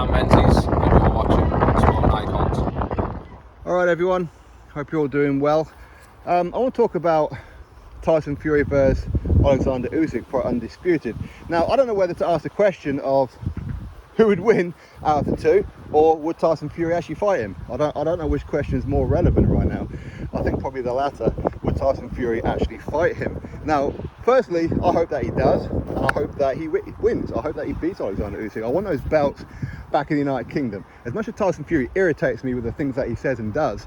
I'm Menzies, and you're watching Sport Icons. All right, everyone. Hope you're all doing well. I want to talk about Tyson Fury versus Oleksandr Usyk for Undisputed. Now, I don't know whether to ask the question of who would win out of the two, or would Tyson Fury actually fight him? I don't know which question is more relevant right now. I think probably the latter. Would Tyson Fury actually fight him? Now, firstly, I hope that he does, and I hope that he wins. I hope that he beats Oleksandr Usyk. I want those belts back in the United Kingdom. As much as Tyson Fury irritates me with the things that he says and does,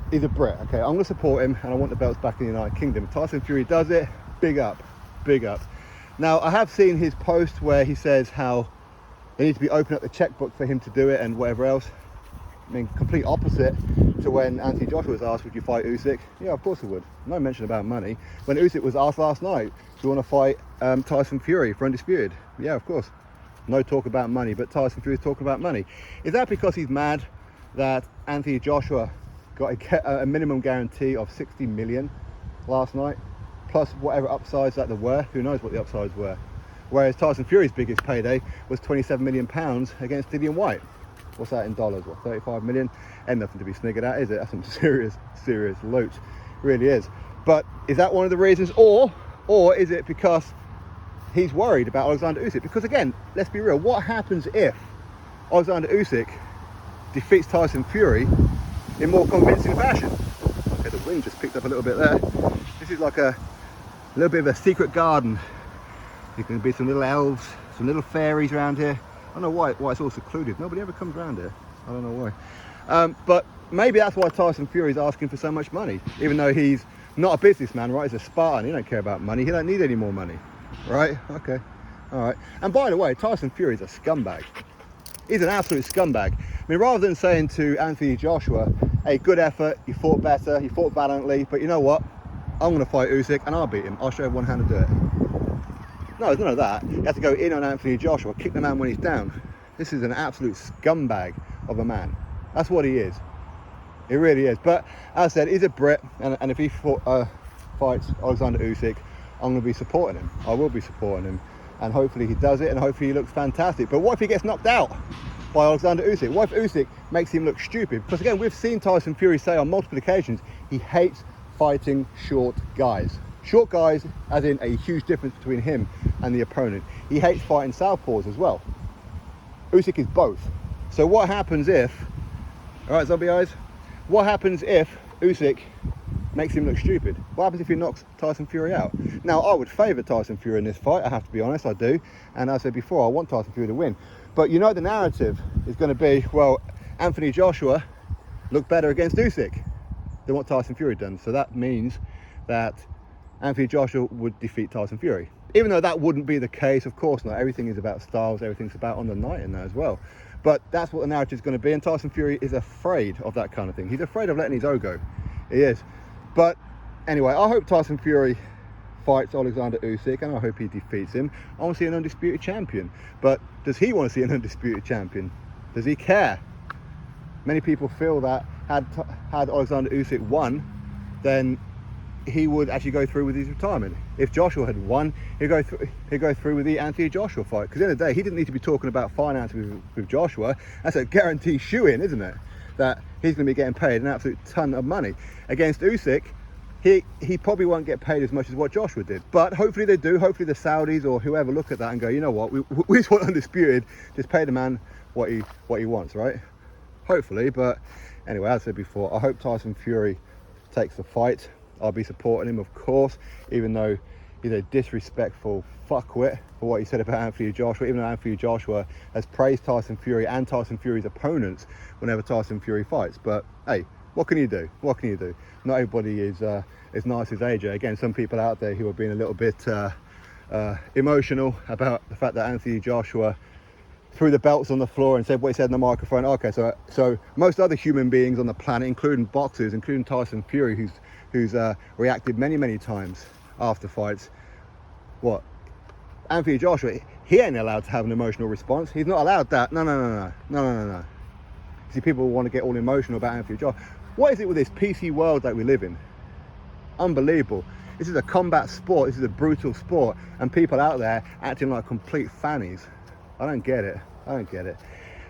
he's a Brit, okay? I'm going to support him, and I want the belts back in the United Kingdom. If Tyson Fury does it, big up, big up. Now, I have seen his post where he says how they need to be open up the checkbook for him to do it and whatever else. I mean, complete opposite to when Anthony Joshua was asked, would you fight Usyk? Yeah, of course I would. No mention about money. When Usyk was asked last night, do you want to fight Tyson Fury for Undisputed? Yeah, of course. No talk about money, but Tyson Fury's talking about money. Is that because he's mad that Anthony Joshua got a minimum guarantee of 60 million last night, plus whatever upsides that there were? Who knows what the upsides were? Whereas Tyson Fury's biggest payday was £27 million against Dillian White. What's that in dollars? What, 35 million? Ain't nothing to be sniggered at, is it? That's some serious loot. Really is. But is that one of the reasons? Or is it because he's worried about Oleksandr Usyk? Because again, let's be real, what happens if Oleksandr Usyk defeats Tyson Fury in more convincing fashion? Okay, the wind just picked up a little bit there. This is like a little bit of a secret garden. There's going to be some little elves, some little fairies around here. I don't know why it's all secluded. Nobody ever comes around here. I don't know why. But maybe that's why Tyson Fury is asking for so much money, even though he's not a businessman, right? He's a Spartan. He don't care about money. He don't need any more money, right? Okay, all right. And by the way, Tyson Fury is a scumbag. He's an absolute scumbag. I mean, rather than saying to Anthony Joshua, hey, good effort, you fought better, you fought valiantly, but you know what? I'm going to fight Usyk and I'll beat him. I'll show everyone how to do it. No, there's none of that. You have to go in on Anthony Joshua, kick the man when he's down. This is an absolute scumbag of a man. That's what he is. He really is. But as I said, he's a Brit, and if he fights Oleksandr Usyk, I'm going to be supporting him. I will be supporting him. And hopefully he does it, and hopefully he looks fantastic. But what if he gets knocked out by Oleksandr Usyk? What if Usyk makes him look stupid? Because again, we've seen Tyson Fury say on multiple occasions, he hates fighting short guys. Short guys, as in a huge difference between him and the opponent. He hates fighting southpaws as well. Usyk is both. So what happens if, all right, zombie eyes, what happens if Usyk makes him look stupid? What happens if he knocks Tyson Fury out? Now, I would favour Tyson Fury in this fight, I have to be honest, I do. And as I said before, I want Tyson Fury to win. But you know the narrative is going to be, well, Anthony Joshua looked better against Usyk than what Tyson Fury done. So that means that Anthony Joshua would defeat Tyson Fury. Even though that wouldn't be the case, of course not. Everything is about styles, everything's about on the night in that as well. But that's what the narrative is going to be, and Tyson Fury is afraid of that kind of thing. He's afraid of letting his ego go. He is. But anyway, I hope Tyson Fury fights Oleksandr Usyk, and I hope he defeats him. I want to see an undisputed champion. But does he want to see an undisputed champion? Does he care? Many people feel that had Oleksandr Usyk won, then he would actually go through with his retirement. If Joshua had won, he'd go through with the Anthony Joshua fight. Because at the end of the day, he didn't need to be talking about finance with Joshua. That's a guaranteed shoe-in, isn't it? That he's going to be getting paid an absolute ton of money. Against Usyk, he probably won't get paid as much as what Joshua did. But hopefully they do. Hopefully the Saudis or whoever look at that and go, you know what, we just want undisputed. Just pay the man what he wants, right? Hopefully. But anyway, as I said before, I hope Tyson Fury takes the fight. I'll be supporting him, of course, even though he's a disrespectful fuckwit for what he said about Anthony Joshua, even though Anthony Joshua has praised Tyson Fury and Tyson Fury's opponents whenever Tyson Fury fights. But hey, what can you do? What can you do? Not everybody is as nice as AJ. Again, some people out there who are being a little bit emotional about the fact that Anthony Joshua threw the belts on the floor and said what he said in the microphone. Okay, so most other human beings on the planet, including boxers, including Tyson Fury, who's reacted many times after fights. What? Anthony Joshua, he ain't allowed to have an emotional response. He's not allowed that. No. See, people want to get all emotional about Anthony Joshua. What is it with this PC world that we live in? Unbelievable. This is a combat sport. This is a brutal sport, and people out there acting like complete fannies. I don't get it.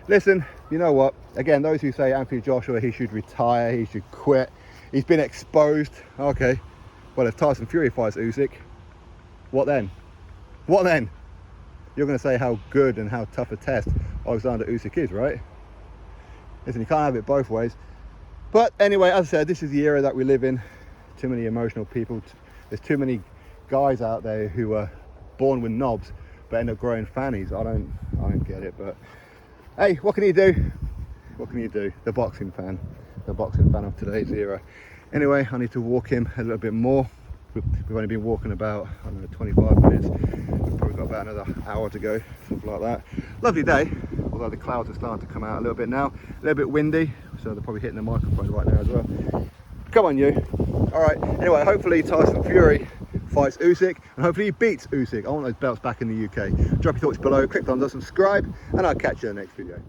Listen, you know what? Again, those who say Anthony Joshua, he should retire, he should quit, he's been exposed. Okay, well, if Tyson Fury fights Usyk, what then? What then? You're going to say how good and how tough a test Oleksandr Usyk is, right? Listen, you can't have it both ways. But anyway, as I said, this is the era that we live in. Too many emotional people. There's too many guys out there who are born with knobs but end up growing fannies. I don't get it. But hey, what can you do? What can you do? The boxing fan of today's era. Anyway, I need to walk him a little bit more. We've only been walking about, I don't know, 25 minutes. We've probably got about another hour to go, something like that. Lovely day, although the clouds are starting to come out a little bit now. A little bit windy, so they're probably hitting the microphone right now as well. Come on, you. All right, anyway, hopefully Tyson Fury fights Usyk, and hopefully he beats Usyk. I want those belts back in the UK. Drop your thoughts below, click thumbs up, subscribe, and I'll catch you in the next video.